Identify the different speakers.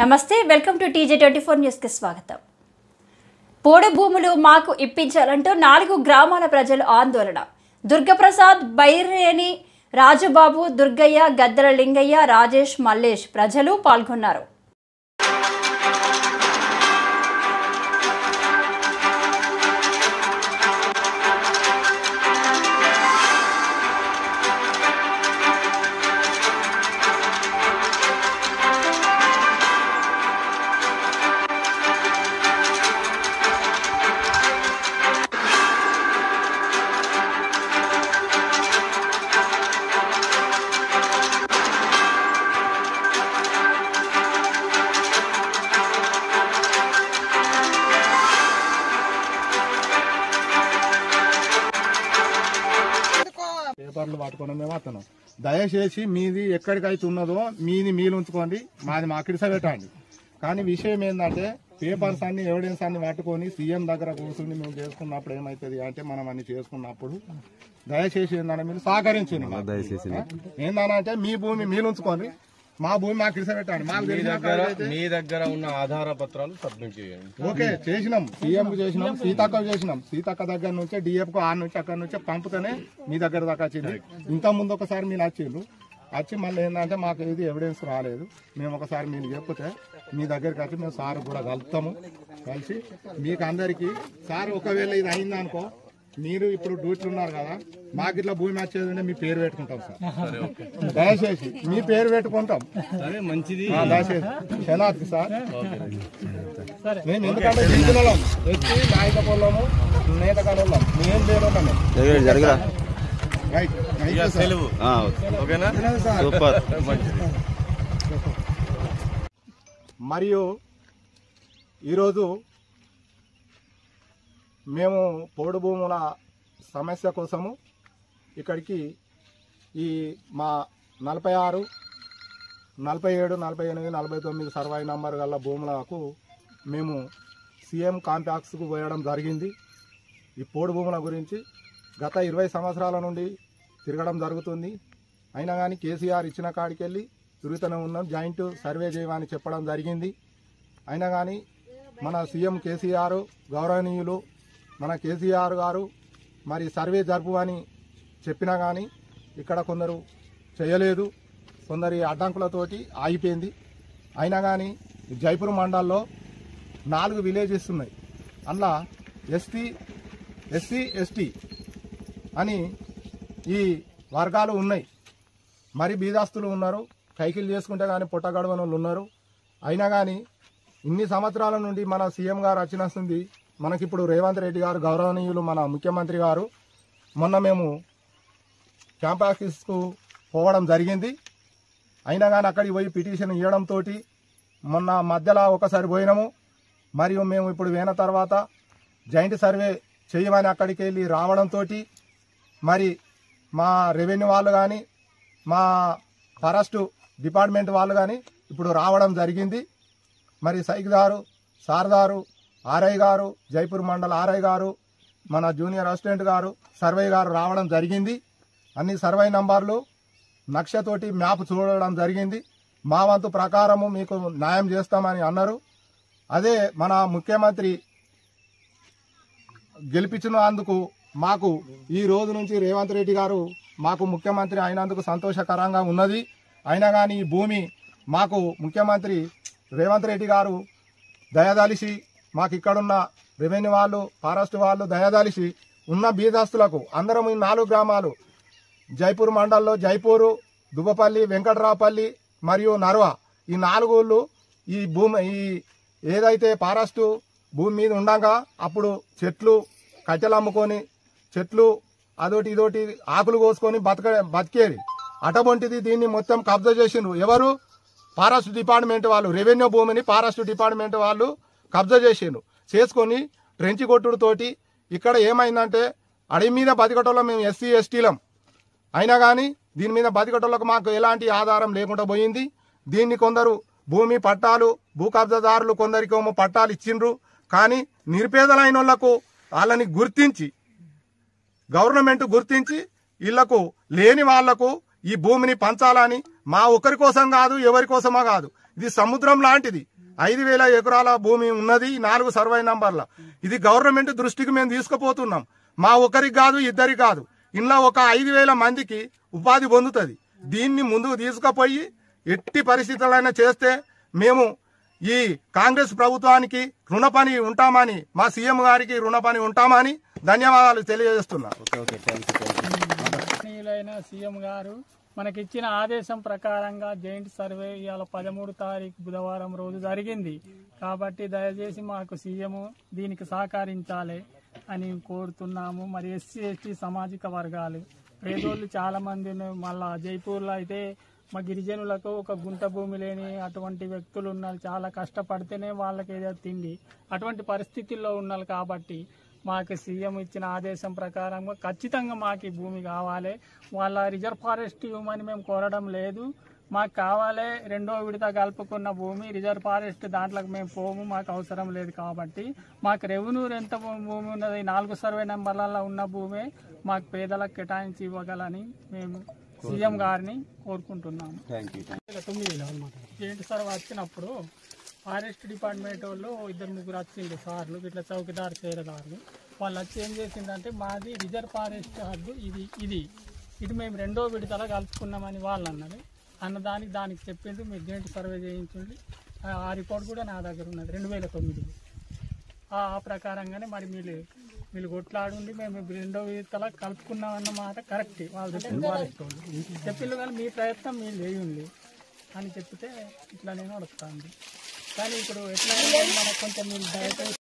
Speaker 1: నమస్తే, welcome to TJ24 news కి స్వాగతం. పోడు భూములు మాకు ఇప్పించాలంటూ 4 గ్రామాల ప్రజలు ఆందోళన. దుర్గప్రసాద్, బైరేని రాజుబాబు, దుర్గయ్య, గద్దర లింగయ్య, రాజేష్, మల్లేష్ ప్రజలు పాల్గొన్నారు.
Speaker 2: పేపర్లు పట్టుకుని మేము వస్తున్నాం. దయచేసి మీది ఎక్కడికైతే ఉన్నదో మీది మీరు ఉంచుకోండి, మాది మా కిడిస పెట్టండి. కానీ విషయం ఏంటంటే పేపర్స్ అన్ని ఎవిడెన్స్ అన్ని పట్టుకొని సీఎం దగ్గర కూర్చుని మేము చేసుకున్నప్పుడు ఏమవుతుంది అంటే మనం అన్ని చేసుకున్నప్పుడు దయచేసి ఏంటంటే మీరు సహకరించండి. ఏంటంటే మీ భూమి మీరు ఉంచుకోండి, మా భూమి మాకు కిడిస పెట్టండి. మాకు
Speaker 3: మీ దగ్గర ఉన్న ఆధార పత్రాలు సబ్మిట్ చేయండి.
Speaker 2: ఓకే, చేసినాం, సీఎం కు చేసినాం, సీతక్క చేసినాం. సీతక్క దగ్గర నుంచే డిఎఫ్ కు ఆడ నుంచి అక్కడ నుంచే పంపుతూనే మీ దగ్గర దాకా వచ్చింది. ఇంత ముందు ఒకసారి మీరు వచ్చిండ్రు, వచ్చి మళ్ళీ ఏంటంటే మాకు ఏది ఎవిడెన్స్ రాలేదు. మేము ఒకసారి మీరు చెప్తే మీ దగ్గరికి వచ్చి మేము సార్ కూడా కలుపుతాము. కలిసి మీకు అందరికీ సార్ ఒకవేళ ఇది అయిందనుకో, మీరు ఇప్పుడు డ్యూటీలు ఉన్నారు కదా, మాకు ఇట్లా భూమి వచ్చేది మీ పేరు పెట్టుకుంటాం సార్. దయచేసి మీ పేరు పెట్టుకుంటాం.
Speaker 3: మంచిది,
Speaker 2: దయచేసి శనాథ్ సార్. మేము ఎందుకంటే జింకులం ఎత్తి నాయక పొలము నేత కనులం మేము పేరు మరియు ఈరోజు మేము పోడు భూముల సమస్య కోసము ఇక్కడికి ఈ మా 46, 47, 48, 49 సర్వే నంబర్ గల భూములకు మేము సీఎం కాంప్లెక్స్కు పోయడం జరిగింది. ఈ పోడు భూముల గురించి గత 20 సంవత్సరాల నుండి తిరగడం జరుగుతుంది. అయినా కానీ కేసీఆర్ ఇచ్చిన కాడికి వెళ్ళి తిరుగుతూనే ఉన్నాం. జాయింట్ సర్వే చేయమని చెప్పడం జరిగింది. అయినా కానీ మన సీఎం కేసీఆర్ గౌరవనీయులు మన కేసీఆర్ గారు మరి సర్వే జరుపు అని చెప్పినా కానీ ఇక్కడ కొందరు చేయలేదు, కొందరి అడ్డంకులతోటి ఆగిపోయింది. అయినా కానీ జైపూర్ మండల్లో 4 విలేజెస్ ఉన్నాయి. అందులో ఎస్సీ ఎస్టీ అని ఈ వర్గాలు ఉన్నాయి. మరి బీదాస్తులు ఉన్నారు, కైకిలు చేసుకుంటే కానీ పుట్టగడవని వాళ్ళు ఉన్నారు. అయినా కానీ ఇన్ని సంవత్సరాల నుండి మన సీఎం గారు వచ్చినస్తుంది. మనకిప్పుడు రేవంత్ రెడ్డి గారు గౌరవనీయులు మన ముఖ్యమంత్రి గారు మొన్న మేము క్యాంప్ ఆఫీస్కు పోవడం జరిగింది. అయినా కానీ అక్కడికి పోయి పిటిషన్ ఇవ్వడంతో మొన్న మధ్యలో ఒకసారి పోయినాము. మరియు మేము ఇప్పుడు పోయిన తర్వాత జాయింట్ సర్వే చేయమని అక్కడికి వెళ్ళి రావడంతో మరి మా రెవెన్యూ వాళ్ళు కానీ మా ఫారెస్ట్ డిపార్ట్మెంట్ వాళ్ళు కానీ ఇప్పుడు రావడం జరిగింది. మరి సైకిదారు సార్దారు ఆర్ఐ గారు, జైపూర్ మండల ఆర్ఐ గారు, మన జూనియర్ అసిస్టెంట్ గారు, సర్వే గారు రావడం జరిగింది. అన్ని సర్వే నంబర్లు నక్షతోటి మ్యాప్ చూడడం జరిగింది. మా వంతు ప్రకారము మీకు న్యాయం చేస్తామని అన్నారు. అదే మన ముఖ్యమంత్రి గెలిపించినందుకు మాకు ఈ రోజు నుంచి రేవంత్ రెడ్డి గారు మాకు ముఖ్యమంత్రి అయినందుకు సంతోషకరంగా ఉన్నది. అయినా కానీ ఈ భూమి మాకు ముఖ్యమంత్రి రేవంత్ రెడ్డి గారు దయదలిసి మాకు ఇక్కడున్న రెవెన్యూ వాళ్ళు, ఫారెస్ట్ వాళ్ళు దయదలిసి ఉన్న బీదాస్తులకు అందరం ఈ 4 గ్రామాలు జైపూర్ మండల్లో జైపూరు, దుబ్బపల్లి, వెంకట్రాపల్లి మరియు నర్వా ఈ 4 ఊళ్ళు ఈ భూమి ఈ ఏదైతే ఫారెస్ట్ భూమి మీద ఉండగా అప్పుడు చెట్లు కట్టెలు అమ్ముకొని చెట్లు అదోటి ఇదోటి ఆకులు కోసుకొని బతికేది. అటబొంటిది దీన్ని మొత్తం కబ్జా చేసిండ్రు. ఎవరు? ఫారెస్ట్ డిపార్ట్మెంట్ వాళ్ళు. రెవెన్యూ భూమిని ఫారెస్ట్ డిపార్ట్మెంట్ వాళ్ళు కబ్జా చేసిండ్రు. చేసుకొని ట్రెంచి కొట్టుడుతోటి ఇక్కడ ఏమైందంటే అడవి మీద బతికటోళ్ళం మేము ఎస్సీ ఎస్టీలం. అయినా కానీ దీని మీద బతికటోళ్ళకు మాకు ఎలాంటి ఆధారం లేకుండా పోయింది. దీన్ని కొందరు భూమి పట్టాలు భూ కబ్జాదారులు కొందరికేమో పట్టాలు ఇచ్చిండ్రు. కానీ నిరుపేదలైన వాళ్లకు వాళ్ళని గుర్తించి గవర్నమెంట్ గుర్తించి ఇళ్లకు లేని వాళ్లకు ఈ భూమిని పంచాలని మా ఒక్కరి కోసం కాదు, ఎవరి కోసమో కాదు, ఇది సముద్రం లాంటిది. 5,000 ఎకరాల భూమి ఉన్నది 4 సర్వే నంబర్ల. ఇది గవర్నమెంట్ దృష్టికి మేము తీసుకుపోతున్నాం. మా ఒకరికి కాదు, ఇద్దరికి కాదు, ఇంట్లో ఒక 5,000 మందికి ఉపాధి పొందుతుంది. దీన్ని ముందుకు తీసుకుపోయి ఎట్టి పరిస్థితులైనా చేస్తే మేము ఈ కాంగ్రెస్ ప్రభుత్వానికి రుణపని ఉంటామని, మా సీఎం గారికి రుణపని ఉంటామని ధన్యవాదాలు తెలియజేస్తున్నారు.
Speaker 4: సీఎం గారు మనకిచ్చిన ఆదేశం ప్రకారంగా జాయింట్ సర్వే ఇవాళ 13 తారీఖు బుధవారం రోజు జరిగింది. కాబట్టి దయచేసి మాకు సీఎం దీనికి సహకరించాలి అని కోరుతున్నాము. మరి ఎస్సీ ఎస్టీ సామాజిక వర్గాలు పేదోళ్ళు చాలా మంది మళ్ళా జైపూర్లో అయితే మా గిరిజనులకు ఒక గుంట భూమి లేని అటువంటి వ్యక్తులు ఉన్నారు. చాలా కష్టపడితేనే వాళ్ళకి ఏదో తిండి, అటువంటి పరిస్థితుల్లో ఉన్నారు. కాబట్టి మాకు సీఎం ఇచ్చిన ఆదేశం ప్రకారంగా ఖచ్చితంగా మాకు భూమి కావాలి. వాళ్ళ రిజర్వ్ ఫారెస్ట్ ఇవ్వమని మేము కోరడం లేదు, మాకు కావాలి. 2వ విడత కలుపుకున్న భూమి రిజర్వ్ ఫారెస్ట్ దాంట్లోకి మేము పోము, మాకు అవసరం లేదు. కాబట్టి మాకు రెవెన్యూ ఎంత భూమి ఉన్నది 4 సర్వే నెంబర్లలో ఉన్న భూమే మాకు పేదలకు కేటాయించి ఇవ్వగలని మేము సీఎం గారిని కోరుకుంటున్నాము. 9లో జాయింట్ సర్వే వచ్చినప్పుడు ఫారెస్ట్ డిపార్ట్మెంట్ వాళ్ళు 2-3 వచ్చింది సార్లు, ఇట్లా చౌకీదారు చేరదారులు. వాళ్ళు వచ్చి ఏం చేసిందంటే మాది రిజర్వ్ ఫారెస్ట్ హద్దు ఇది మేము 2వ విడతలో కలుపుకున్నామని వాళ్ళు అన్నది. దానికి చెప్పింది మీరు జాయింట్ సర్వే చేయించండి. ఆ రిపోర్ట్ కూడా నా దగ్గర ఉన్నది 2009. ఆ ప్రకారంగానే మరి వీళ్ళు కొట్లాడుండి మేము 2వ విడతలో కలుపుకున్నామన్నమాట కరెక్ట్. వాళ్ళు ఫారెస్ట్ వాళ్ళు చెప్పిండ్రు, కానీ మీ ప్రయత్నం మీరు చేయండి అని చెప్తే ఇట్లా నేను అడుగుతాను. కానీ ఇప్పుడు ఎట్లా మనకు కొంచెం మీరు దయచేసి